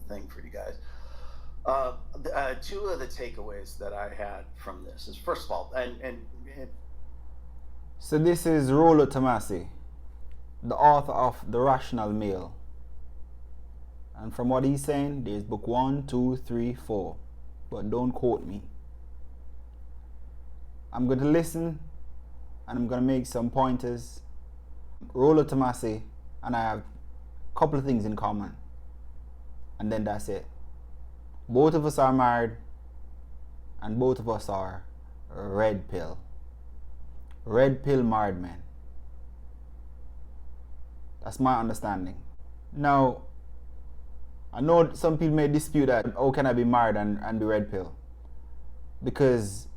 thing for you guys. Two of the takeaways that I had from this is, first of all, and So this is Rollo Tomassi, the author of The Rational Male. And from what he's saying, there's book 1, 2, 3, 4. But don't quote me. I'm going to listen and I'm going to make some pointers. Rollo Tomassi and I have a couple of things in common. And then that's it. Both of us are married and both of us are red pill. Red pill married men. That's my understanding. Now, I know some people may dispute that. How can I be married and be red pill? Because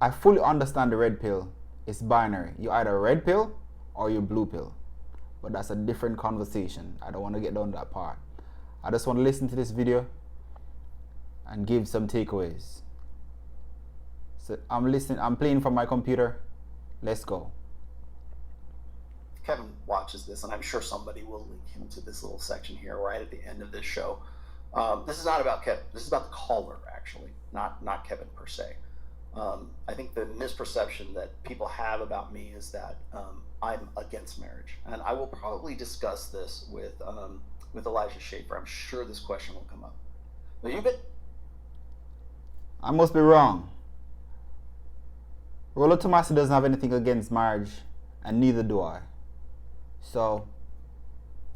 I fully understand the red pill. It's binary. You're either red pill or you're blue pill. But that's a different conversation. I don't want to get down to that part. I just want to listen to this video and give some takeaways. So I'm listening. I'm playing from my computer. Let's go. Kevin watches this, and I'm sure somebody will link him to this little section here right at the end of this show. This is not about Kevin. This is about the caller, actually, not Kevin per se. I think the misperception that people have about me is that I'm against marriage, and I will probably discuss this with Elijah Schaefer. I'm sure this question will come up. But I must be wrong. Rollo Tomassi doesn't have anything against marriage, and neither do I. So,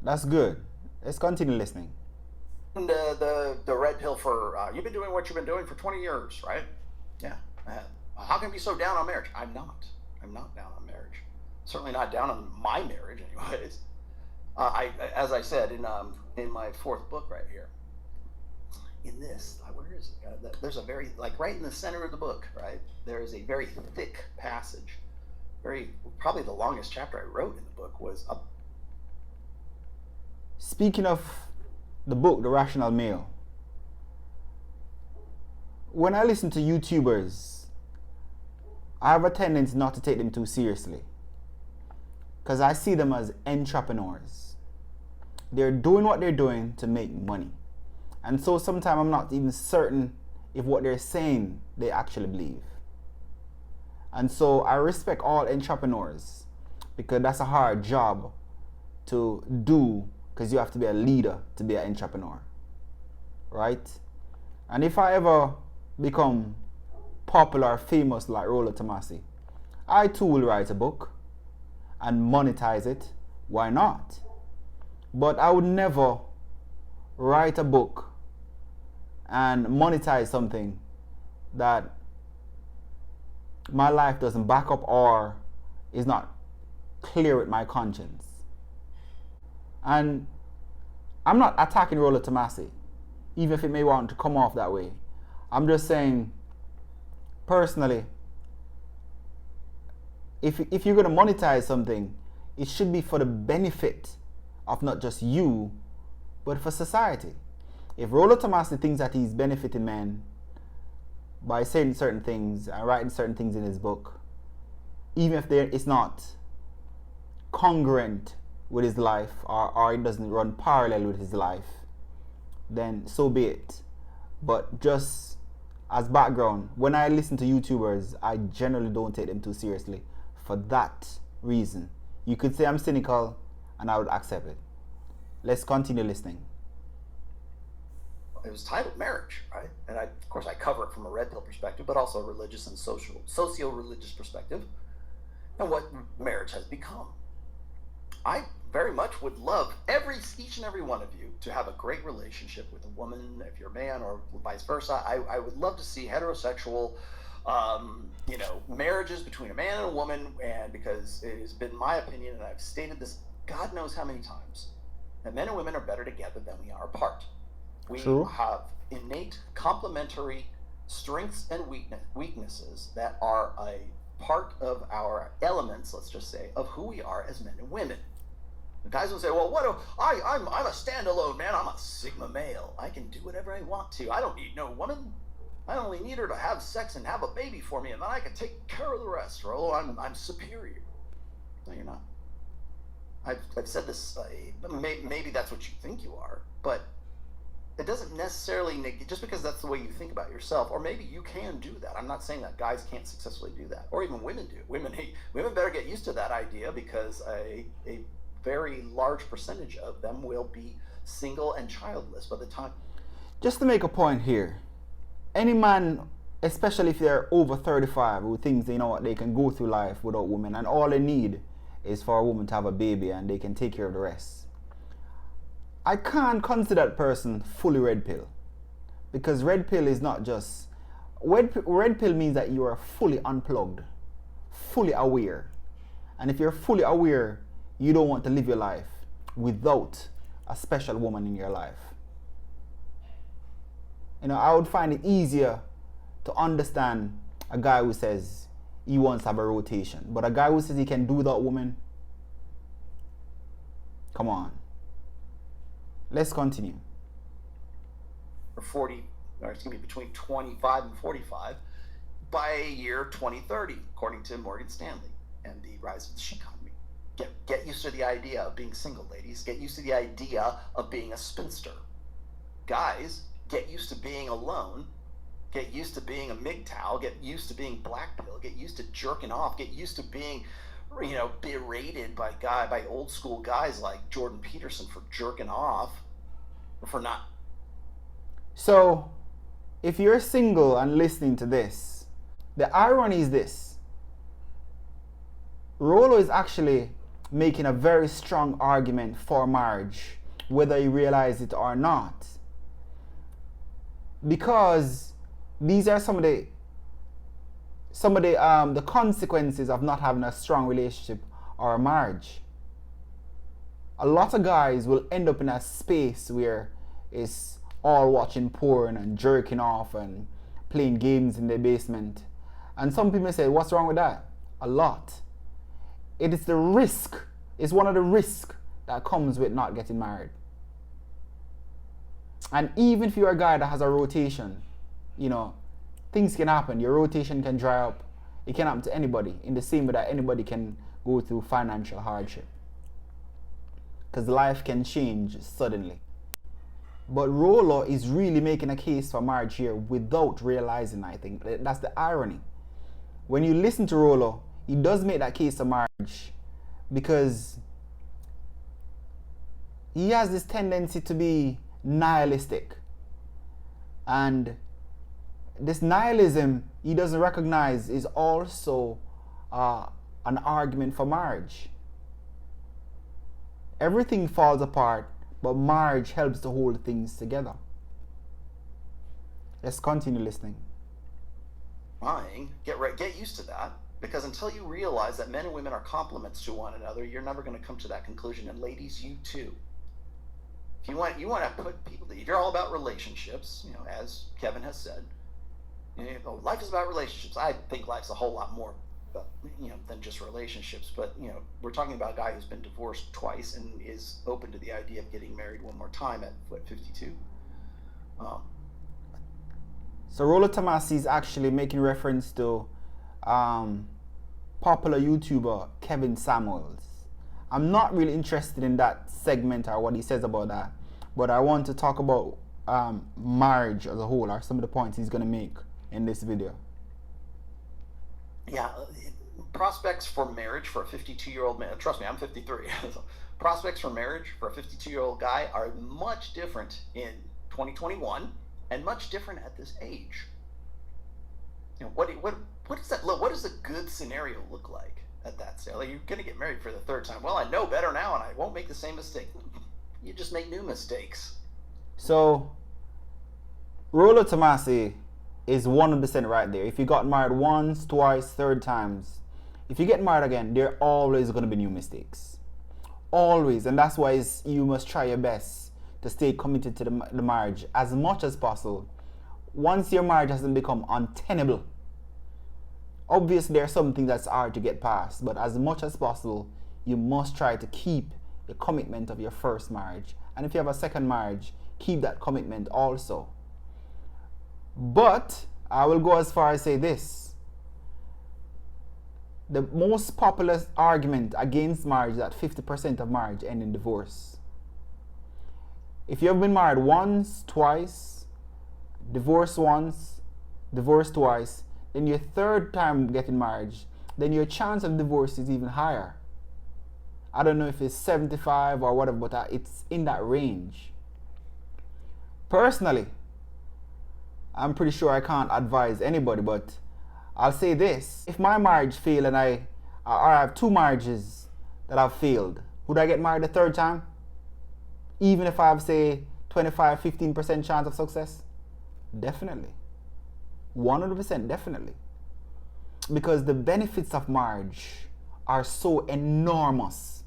that's good. Let's continue listening. The red pill for, you've been doing what you've been doing for 20 years, right? Yeah. How can you be so down on marriage? I'm not down on marriage. Certainly not down on my marriage, anyways. As I said in my fourth book right here, in this, where is it? There's a very, right in the center of the book, right? There is a very thick passage. Probably the longest chapter I wrote in the book was Speaking of the book, The Rational Male, when I listen to YouTubers, I have a tendency not to take them too seriously. Because I see them as entrepreneurs. They're doing what they're doing to make money. And so sometimes I'm not even certain if what they're saying they actually believe. And so I respect all entrepreneurs because that's a hard job to do because you have to be a leader to be an entrepreneur. Right? And if I ever become popular or famous like Rollo Tomassi, I too will write a book and monetize it. Why not? But I would never write a book and monetize something that my life doesn't back up or is not clear with my conscience. And I'm not attacking Rollo Tomassi, even if it may want to come off that way. I'm just saying, personally, if you're going to monetize something, it should be for the benefit of not just you, but for society. If Rollo Tomassi thinks that he's benefiting men by saying certain things and writing certain things in his book, even if it's not congruent with his life or it doesn't run parallel with his life, then so be it. But just as background, when I listen to YouTubers, I generally don't take them too seriously for that reason. You could say I'm cynical and I would accept it. Let's continue listening. It was titled Marriage, right? And of course I cover it from a red pill perspective, but also a religious and socio-religious perspective, and what marriage has become. I very much would love each and every one of you to have a great relationship with a woman, if you're a man, or vice versa. I would love to see heterosexual, marriages between a man and a woman, and because it has been my opinion, and I've stated this God knows how many times, that men and women are better together than we are apart. We have innate complementary strengths and weaknesses that are a part of our elements, let's just say, of who we are as men and women. The guys will say, well, I'm a standalone man. I'm a Sigma male. I can do whatever I want to. I don't need no woman. I only need her to have sex and have a baby for me, and then I can take care of the rest. Rollo, I'm superior. No, you're not. I've said this, maybe that's what you think you are, but it doesn't necessarily just because that's the way you think about yourself, or maybe you can do that. I'm not saying that guys can't successfully do that, or even women do. Women better get used to that idea, because a very large percentage of them will be single and childless by the time. Just to make a point here, any man, especially if they're over 35, who thinks they know what they can go through life without women, and all they need is for a woman to have a baby and they can take care of the rest. I can't consider that person fully red pill, because red pill is not just red pill means that you are fully unplugged, fully aware, and if you're fully aware, you don't want to live your life without a special woman in your life. I would find it easier to understand a guy who says he wants to have a rotation, but a guy who says he can do without woman, come on. Let's continue. Between 25 and 45 by year 2030, according to Morgan Stanley and the rise of the shit economy. Get used to the idea of being single, ladies. Get used to the idea of being a spinster. Guys, get used to being alone. Get used to being a MGTOW. Get used to being black pill. Get used to jerking off. Get used to being, berated by old school guys like Jordan Peterson for jerking off, or for not. So, if you're single and listening to this, the irony is this: Rollo is actually making a very strong argument for marriage, whether you realize it or not, because these are some of the consequences of not having a strong relationship or a marriage. A lot of guys will end up in a space where it's all watching porn and jerking off and playing games in their basement. And some people say, what's wrong with that? A lot. It is the risk. It's one of the risks that comes with not getting married. And even if you're a guy that has a rotation, things can happen. Your rotation can dry up. It can happen to anybody, in the same way that anybody can go through financial hardship. Because life can change suddenly. But Rollo is really making a case for marriage here without realizing, I think. That's the irony. When you listen to Rollo, he does make that case for marriage because he has this tendency to be nihilistic. And this nihilism he doesn't recognize is also an argument for marriage. Everything falls apart, but marriage helps to hold things together. Let's continue listening. Get used to that, because until you realize that men and women are complements to one another, you're never going to come to that conclusion. And ladies, you too. If you want to put people, if you're all about relationships, as Kevin has said, life is about relationships. I think life's a whole lot more, than just relationships. But we're talking about a guy who's been divorced twice and is open to the idea of getting married one more time at 52. So Rollo Tomassi is actually making reference to popular YouTuber Kevin Samuels. I'm not really interested in that segment or what he says about that, but I want to talk about marriage as a whole, or some of the points he's going to make in this video. Yeah, prospects for marriage for a 52-year-old man, trust me, I'm 53. Prospects for marriage for a 52-year-old guy are much different in 2021 and much different at this age. What does that look? What does a good scenario look like at that stage? Like, you're going to get married for the third time. Well, I know better now, and I won't make the same mistake. You just make new mistakes. So, Rollo Tomassi is 100% right there. If you got married once, twice, third times, if you get married again, there are always going to be new mistakes. Always. And that's why you must try your best to stay committed to the marriage as much as possible. Once your marriage hasn't become untenable, obviously there's something that's hard to get past, but as much as possible, you must try to keep the commitment of your first marriage. And if you have a second marriage, keep that commitment also. But I will go as far as say this: the most popular argument against marriage is that 50% of marriage end in divorce. If you have been married once, twice, divorced once, divorced twice, then your third time getting married, then your chance of divorce is even higher. I don't know if it's 75 or whatever, but it's in that range. Personally, I'm pretty sure I can't advise anybody, but I'll say this. If my marriage failed and I have two marriages that have failed, would I get married a third time? Even if I have, say, 25, 15% chance of success? Definitely. 100% definitely. Because the benefits of marriage are so enormous.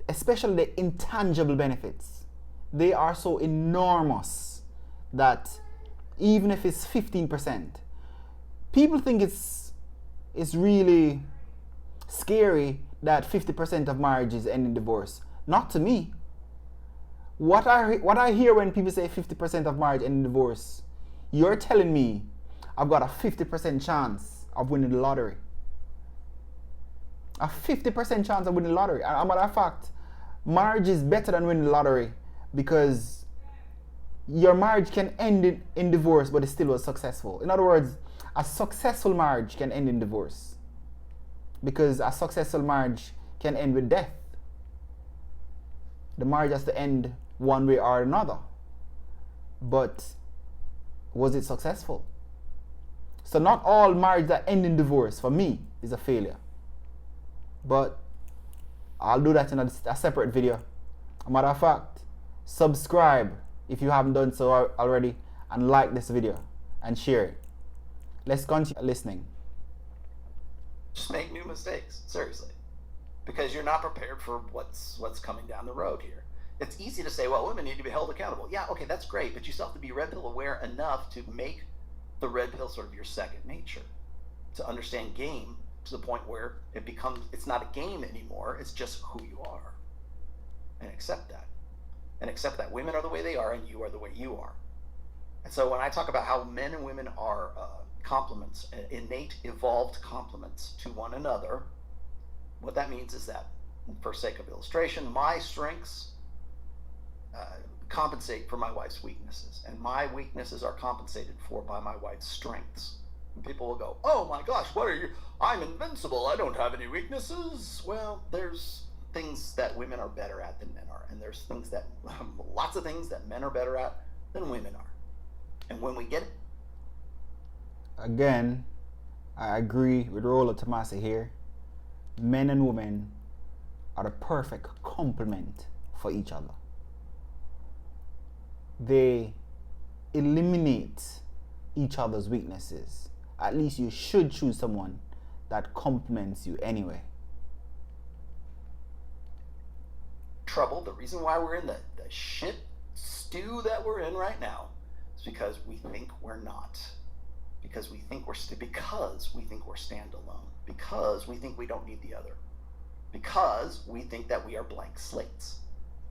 Especially the intangible benefits, they are so enormous that even if it's 15%, people think it's really scary that 50% of marriages end in divorce. Not to me. What I hear when people say 50% of marriage end in divorce, you're telling me I've got a 50% chance of winning the lottery. A 50% chance of winning the lottery. As a matter of fact, marriage is better than winning the lottery because your marriage can end in divorce, but it still was successful. In other words, a successful marriage can end in divorce because a successful marriage can end with death. The marriage has to end one way or another. But was it successful? So not all marriage that end in divorce, for me, is a failure. But I'll do that in a separate video. As a matter of fact, subscribe if you haven't done so already, and like this video and share it. Let's continue listening. Just make new mistakes, seriously, because you're not prepared for what's coming down the road here. It's easy to say, well, women need to be held accountable. Yeah, okay, that's great, but you still have to be red pill aware enough to make the red pill sort of your second nature, to understand game to the point where it's not a game anymore, it's just who you are. And accept that. And accept that women are the way they are and you are the way you are. And so when I talk about how men and women are complements, innate, evolved complements to one another, what that means is that, for sake of illustration, my strengths compensate for my wife's weaknesses, and my weaknesses are compensated for by my wife's strengths. And people will go, oh my gosh, what are you? I'm invincible, I don't have any weaknesses. Well, there's things that women are better at than men are, and there's things that, lots of things that men are better at than women are. And when we get it, again, I agree with Rollo Tomassi here. Men and women are the perfect complement for each other. They eliminate each other's weaknesses. At least you should choose someone that complements you anyway. Trouble, the reason why we're in the shit stew that we're in right now is because we think we're not. Because we think we're standalone. Because we think we don't need the other. Because we think that we are blank slates.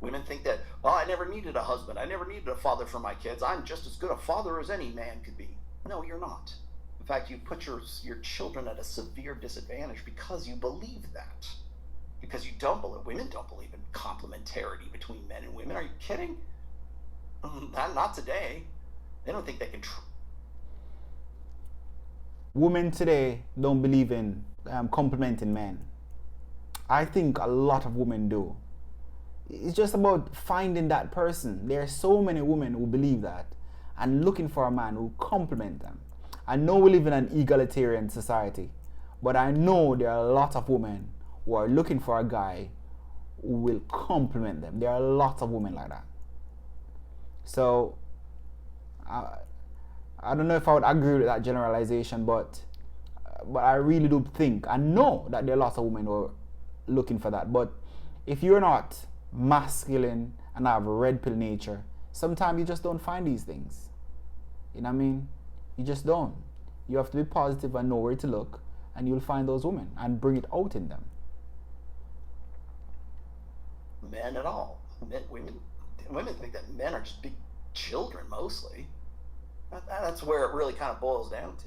Women think that, well, I never needed a husband. I never needed a father for my kids. I'm just as good a father as any man could be. No, you're not. In fact, you put your children at a severe disadvantage because you believe that. Because women don't believe in complementarity between men and women. Are you kidding? Not today. They don't think they can. Women today don't believe in complementing men. I think a lot of women do. It's just about finding that person. There are so many women who believe that and looking for a man who complement them. I know we live in an egalitarian society, but I know there are a lot of women who are looking for a guy who will complement them. There are lots of women like that. So I don't know if I would agree with that generalization, but I really do think, I know that there are lots of women who are looking for that. But if you're not masculine and have a red pill nature, sometimes you just don't find these things. You know what I mean? You just don't. You have to be positive and know where to look, and you'll find those women and bring it out in them. Men at all. Women think that men are just big children mostly. That's where it really kind of boils down to.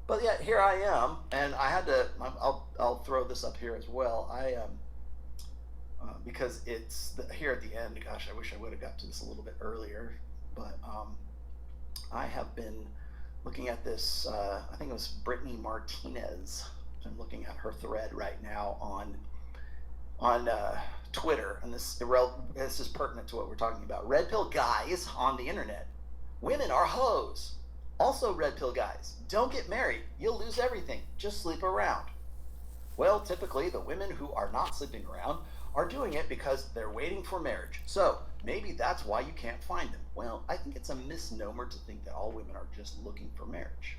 But yeah, here I am, and I had to. I'll throw this up here as well. because it's here at the end. Gosh, I wish I would have got to this a little bit earlier, but I have been looking at this. I think it was Brittany Martinez. I'm looking at her thread right now on Twitter, and this is pertinent to what we're talking about. Red pill guys on the internet. Women are hoes. Also, red pill guys, don't get married. You'll lose everything. Just sleep around. Well, typically, the women who are not sleeping around are doing it because they're waiting for marriage. So maybe that's why you can't find them. Well, I think it's a misnomer to think that all women are just looking for marriage.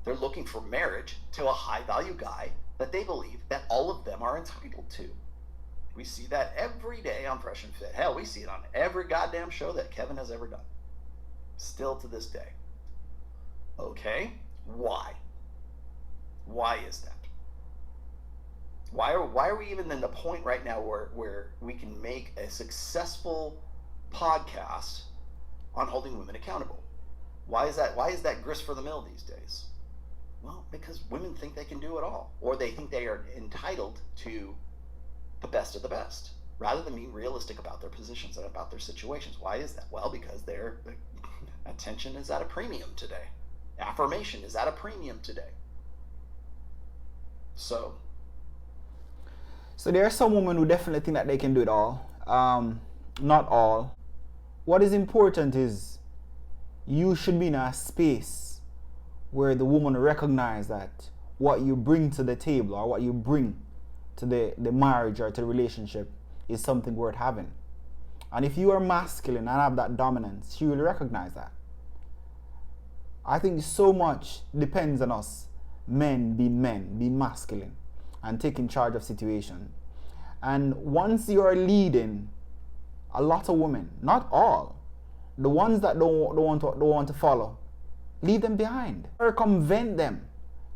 They're looking for marriage to a high-value guy that they believe that all of them are entitled to. We see that every day on Fresh and Fit. Hell, we see it on every goddamn show that Kevin has ever done. Still to this day. Okay, why? Why is that? Why are we even in the point right now where we can make a successful podcast on holding women accountable? Why is that grist for the mill these days? Well, because women think they can do it all, or they think they are entitled to the best of the best, rather than being realistic about their positions and about their situations. Why is that? Well, because their attention is at a premium today. Affirmation is at a premium today. So there are some women who definitely think that they can do it all. Not all. What is important is you should be in a space where the woman recognize that what you bring to the table or what you bring to the marriage or to the relationship is something worth having. And if you are masculine and have that dominance, she will recognize that. I think so much depends on us men, being masculine and taking charge of situation. And once you are leading a lot of women, not all, the ones that don't want to follow, leave them behind. Circumvent them.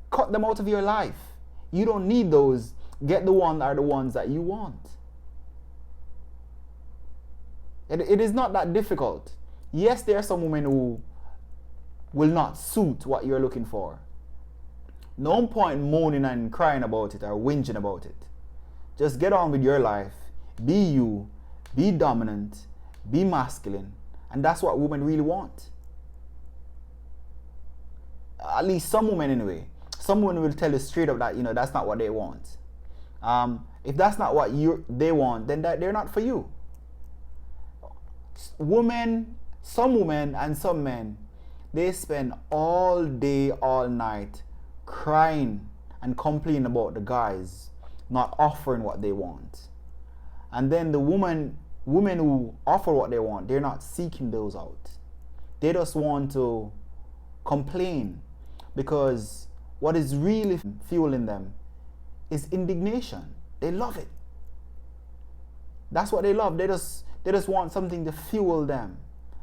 Cut them out of your life. You don't need those. Get the ones that are the ones that you want. It is not that difficult. Yes, there are some women who will not suit what you're looking for. No point moaning and crying about it or whinging about it. Just get on with your life. Be you. Be dominant. Be masculine. And that's what women really want. At least some women anyway. Some women will tell you straight up that, that's not what they want. If that's not what they want, then they're not for you. Some women and some men, they spend all day, all night crying and complaining about the guys not offering what they want. And then the women who offer what they want, they're not seeking those out. They just want to complain because what is really fueling them is indignation. They love it. That's what they love. They just want something to fuel them.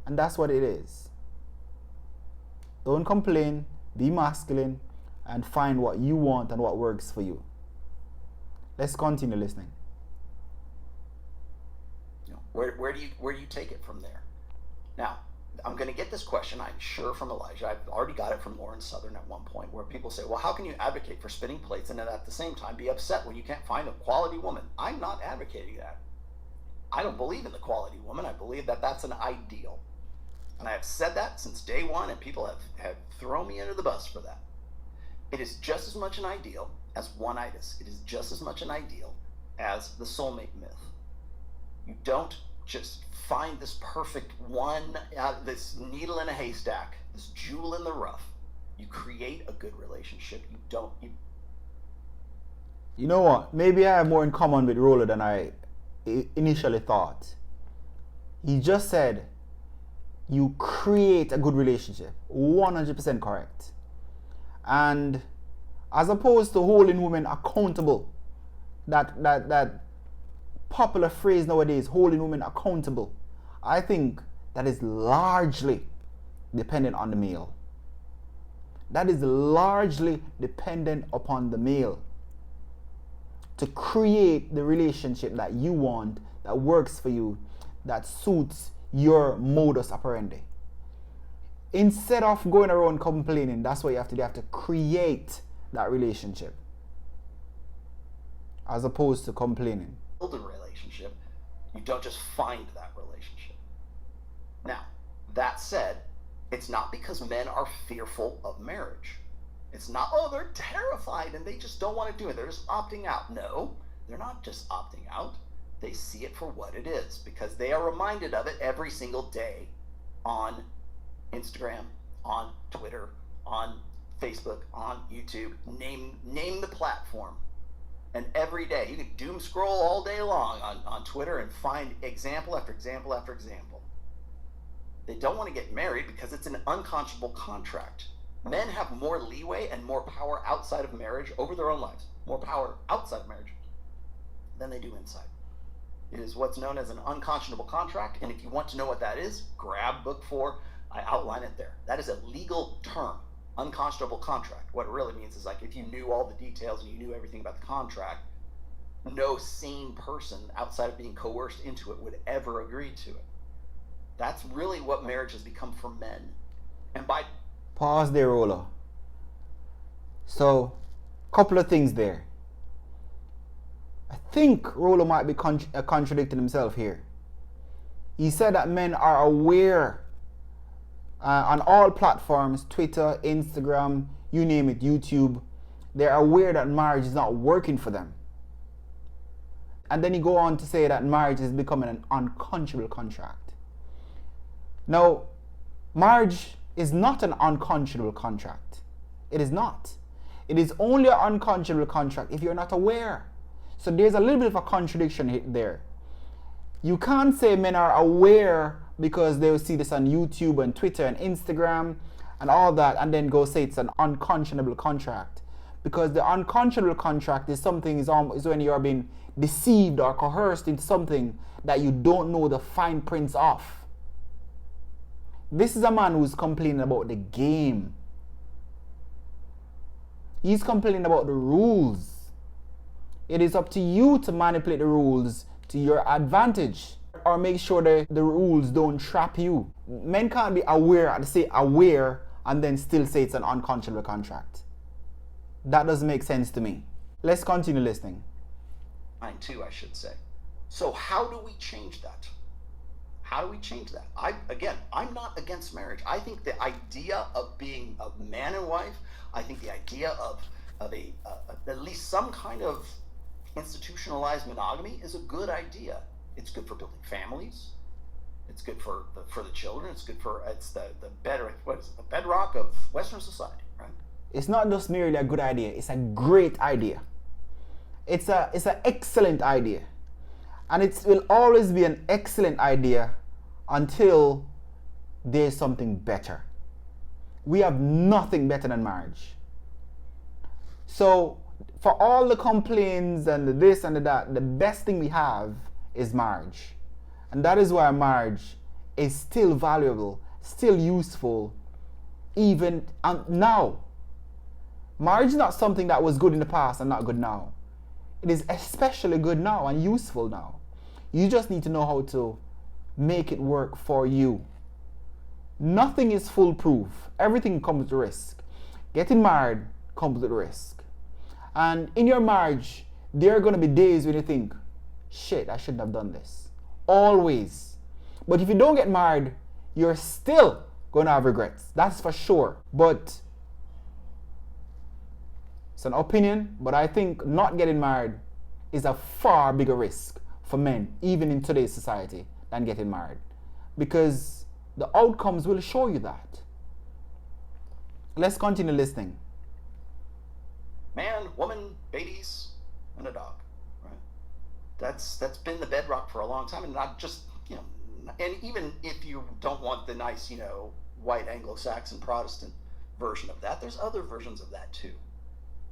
And that's what it is. Don't complain, be masculine, and find what you want and what works for you. Let's continue listening. Where do you take it from there? Now, I'm going to get this question, I'm sure, from Elijah. I've already got it from Lauren Southern at one point, where people say, well, how can you advocate for spinning plates and then at the same time be upset when you can't find a quality woman? I'm not advocating that. I don't believe in the quality woman. I believe that that's an ideal. And I have said that since day one, and people have thrown me under the bus for that. It is just as much an ideal as one-itis. It is just as much an ideal as the soulmate myth. You don't just find this perfect one, this needle in a haystack, this jewel in the rough. You create a good relationship. You know what? Maybe I have more in common with Rollo than I initially thought. He just said, you create a good relationship. 100% correct. And as opposed to holding women accountable, that popular phrase nowadays, holding women accountable, I think that is largely dependent on the male. That is largely dependent upon the male to create the relationship that you want, that works for you, that suits your modus operandi. Instead of going around complaining, that's what you have to do. You have to create that relationship as opposed to complaining. Build a relationship You don't just find that relationship. Now, that said, it's not because men are fearful of marriage. It's not, oh, they're terrified and they just don't want to do it. They're just opting out. No, they're not just opting out. They see it for what it is because they are reminded of it every single day on Instagram, on Twitter, on Facebook, on YouTube. Name the platform. And every day, you can doom scroll all day long on Twitter and find example after example after example. They don't want to get married because it's an unconscionable contract. Men have more leeway and more power outside of marriage over their own lives, more power outside of marriage than they do inside. It is what's known as an unconscionable contract, and if you want to know what that is, grab book 4. I outline it there. That is a legal term, unconscionable contract. What it really means is like if you knew all the details and you knew everything about the contract, no sane person outside of being coerced into it would ever agree to it. That's really what marriage has become for men. And by pause there, Rollo. So, couple of things there. I think Rollo might be contradicting himself here. He said that men are aware on all platforms, Twitter, Instagram, you name it, YouTube, they're aware that marriage is not working for them. And then he go on to say that marriage is becoming an unconscionable contract. Now, marriage is not an unconscionable contract. It is not. It is only an unconscionable contract if you're not aware. So there's a little bit of a contradiction there. You can't say men are aware because they will see this on YouTube and Twitter and Instagram and all that and then go say it's an unconscionable contract. Because the unconscionable contract is something is when you are being deceived or coerced into something that you don't know the fine prints of. This is a man who's complaining about the game. He's complaining about the rules. It is up to you to manipulate the rules to your advantage or make sure that the rules don't trap you. Men can't be aware and then still say it's an unconscionable contract. That doesn't make sense to me. Let's continue listening. Mine too, I should say. So how do we change that? How do we change that? I'm not against marriage. I think the idea of being a man and wife, I think the idea of at least some kind of institutionalized monogamy is a good idea. It's good for building families. It's good for the children. It's the bedrock of Western society, right? It's not just merely a good idea. It's a great idea. It's an excellent idea. And it will always be an excellent idea until there's something better. We have nothing better than marriage. So for all the complaints and the this and the that, the best thing we have is marriage. And that is why marriage is still valuable, still useful, even now. Marriage is not something that was good in the past and not good now. It is especially good now and useful now. You just need to know how to make it work for you. Nothing is foolproof. Everything comes with risk. Getting married comes with risk. And in your marriage, there are going to be days when you think, shit, I shouldn't have done this. Always. But if you don't get married, you're still going to have regrets. That's for sure. But it's an opinion, but I think not getting married is a far bigger risk for men, even in today's society, than getting married. Because the outcomes will show you that. Let's continue listening. Man, woman, babies, and a dog, right? That's been the bedrock for a long time, and not just, and even if you don't want the nice, white Anglo-Saxon Protestant version of that, there's other versions of that too.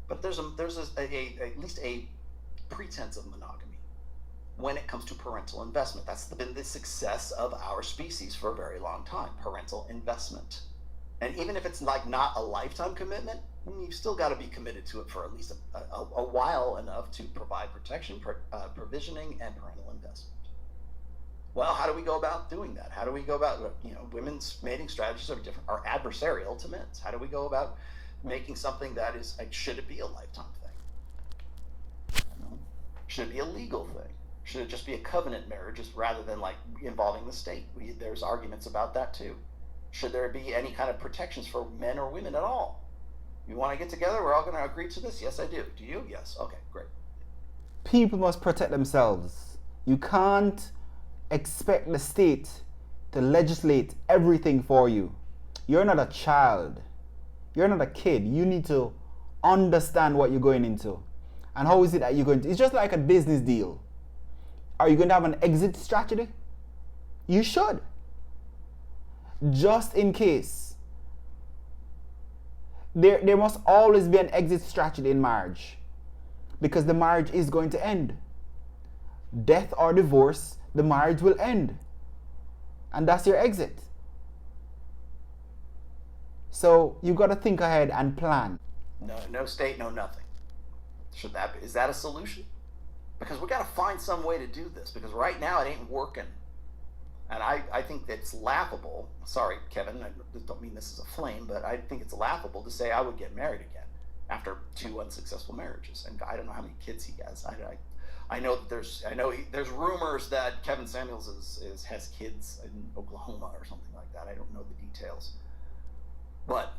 But there's at least a pretense of monogamy when it comes to parental investment. That's been the success of our species for a very long time, parental investment. And even if it's like not a lifetime commitment, you've still got to be committed to it for at least a while enough to provide protection, provisioning, and parental investment. Well, how do we go about doing that? How do we go about, women's mating strategies are adversarial to men's. How do we go about making something that is, should it be a lifetime thing? Should it be a legal thing? Should it just be a covenant marriage rather than like involving the state? There's arguments about that too. Should there be any kind of protections for men or women at all? You want to get together? We're all going to agree to this? Yes, I do. Do you? Yes. Okay, great. People must protect themselves. You can't expect the state to legislate everything for you. You're not a child. You're not a kid. You need to understand what you're going into. And how is it that you're going to? It's just like a business deal. Are you going to have an exit strategy? You should. Just in case. There must always be an exit strategy in marriage. Because the marriage is going to end. Death or divorce, the marriage will end. And that's your exit. So you got to think ahead and plan. No state, no nothing. Is that a solution? Because we got to find some way to do this, because right now it ain't working. And I think it's laughable. Sorry, Kevin, I don't mean this as a flame, but I think it's laughable to say I would get married again after 2 unsuccessful marriages. And I don't know how many kids he has. I know that there's rumors that Kevin Samuels has kids in Oklahoma or something like that. I don't know the details. But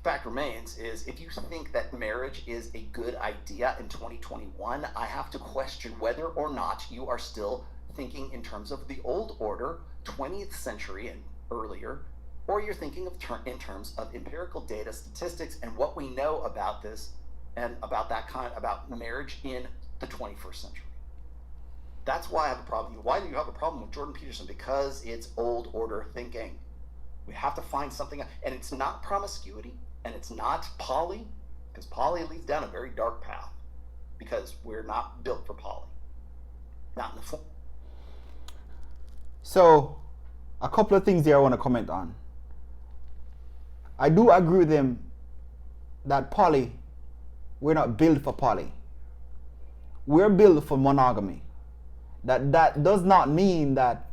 fact remains is, if you think that marriage is a good idea in 2021, I have to question whether or not you are still thinking in terms of the old order, 20th century and earlier, or you're thinking in terms of empirical data, statistics, and what we know about this and about marriage in the 21st century. That's why I have a problem. Why do you have a problem with Jordan Peterson? Because it's old order thinking. We have to find something, and it's not promiscuity, and it's not poly, because poly leads down a very dark path, because we're not built for poly. Not in the form. So, a couple of things here I want to comment on. I do agree with them that poly, we're not built for poly. We're built for monogamy. That does not mean that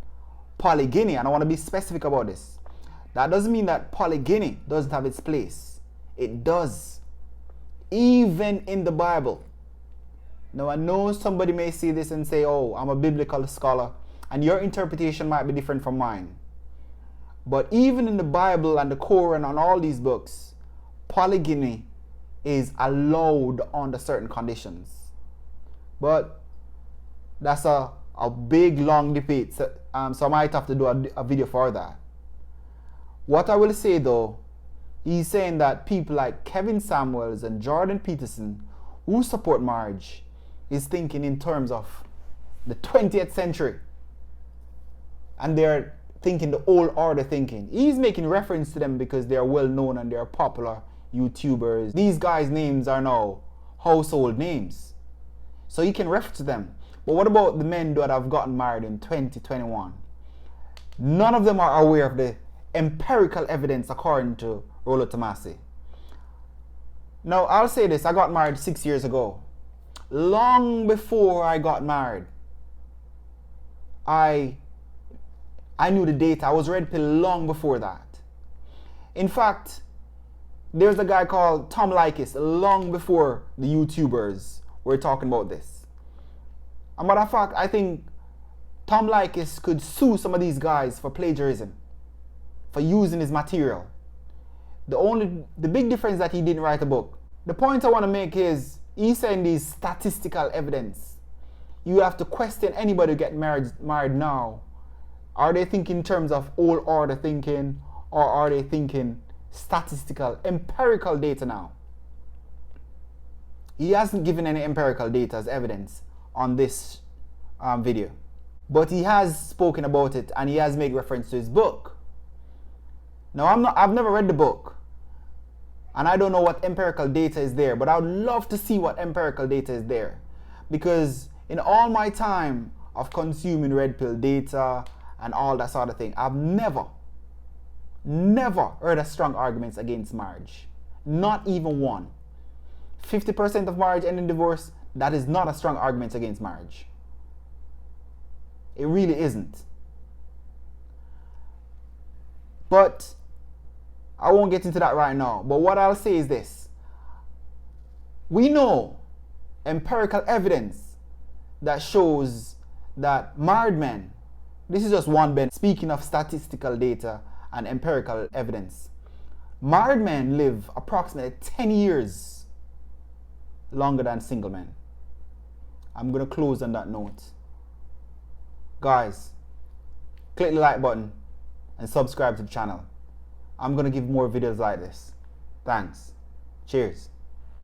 polygyny, and I want to be specific about this, that doesn't mean that polygyny doesn't have its place. It does. Even in the Bible. Now, I know somebody may see this and say, oh, I'm a biblical scholar, and your interpretation might be different from mine. But even in the Bible and the Quran and all these books, polygyny is allowed under certain conditions. But that's a big, long debate, so I might have to do a video for that. What I will say though, he's saying that people like Kevin Samuels and Jordan Peterson, who support marriage, is thinking in terms of the 20th century. And they're thinking the old order thinking. He's making reference to them because they're well known and they're popular YouTubers. These guys' names are now household names. So he can refer to them. But what about the men that have gotten married in 2021? None of them are aware of the empirical evidence according to Rollo Tomassi. Now, I'll say this. I got married 6 years ago. Long before I got married, I knew the data. I was red pill long before that. In fact, there's a guy called Tom Likis long before the YouTubers were talking about this. As a matter of fact, I think Tom Likis could sue some of these guys for plagiarism, for using his material. The big difference is that he didn't write a book. The point I want to make is, he's saying these statistical evidence. You have to question anybody who get married now. Are they thinking in terms of old order thinking, or are they thinking statistical, empirical data now? He hasn't given any empirical data as evidence on this video. But he has spoken about it, and he has made reference to his book. Now, I've never read the book, and I don't know what empirical data is there, but I would love to see what empirical data is there. Because in all my time of consuming red pill data and all that sort of thing, I've never heard of strong arguments against marriage. Not even one. 50% of marriage ending in divorce, that is not a strong argument against marriage. It really isn't. But I won't get into that right now. But what I'll say is this. We know empirical evidence that shows that married men, this is just one ben, speaking of statistical data and empirical evidence, married men live approximately 10 years longer than single men. I'm going to close on that note. Guys, click the like button and subscribe to the channel. I'm going to give more videos like this. Thanks. Cheers.